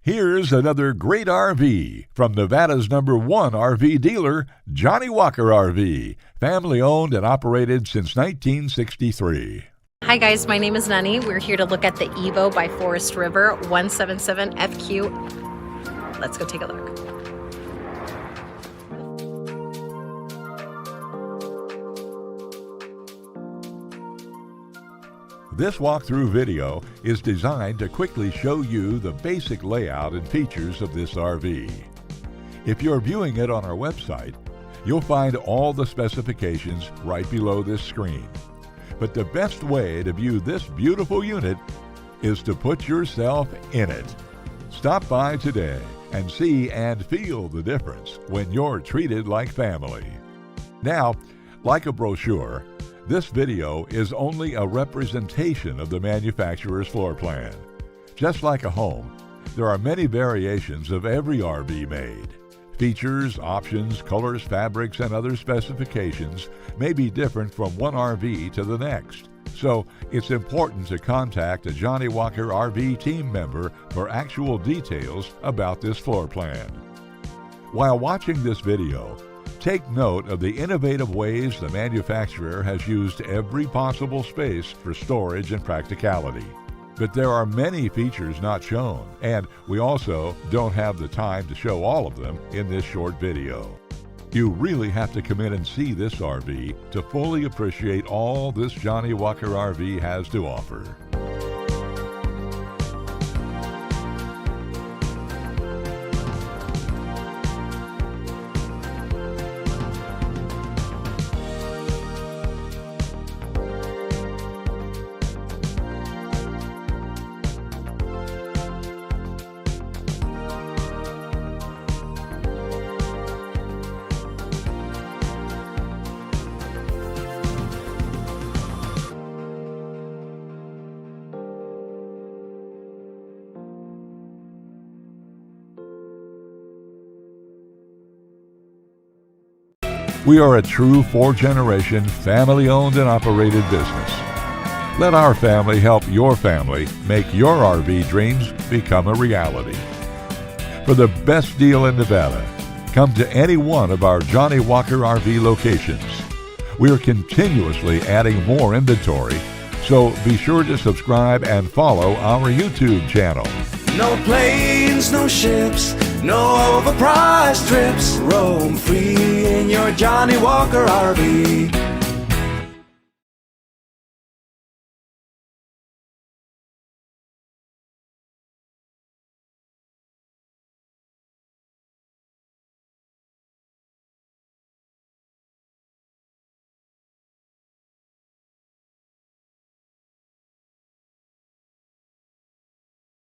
Here's another great RV from Nevada's #1 RV dealer, Johnnie Walker RV, family owned and operated since 1963. Hi guys, my name is Nani. We're here to look at the Evo by Forest River-177FQ. Let's go take a look. This walkthrough video is designed to quickly show you the basic layout and features of this RV. If you're viewing it on our website, you'll find all the specifications right below this screen. But the best way to view this beautiful unit is to put yourself in it. Stop by today and see and feel the difference when you're treated like family. Now, like a brochure, this video is only a representation of the manufacturer's floor plan. Just like a home, there are many variations of every RV made. Features, options, colors, fabrics, and other specifications may be different from one RV to the next. So it's important to contact a Johnnie Walker RV team member for actual details about this floor plan. While watching this video, take note of the innovative ways the manufacturer has used every possible space for storage and practicality. But there are many features not shown, and we also don't have the time to show all of them in this short video. You really have to come in and see this RV to fully appreciate all this Johnnie Walker RV has to offer. We are a true four-generation, family-owned and operated business. Let our family help your family make your RV dreams become a reality. For the best deal in Nevada, come to any one of our Johnnie Walker RV locations. We are continuously adding more inventory, so be sure to subscribe and follow our YouTube channel. No planes, no ships, no overpriced trips. Roam free in your Johnnie Walker RV.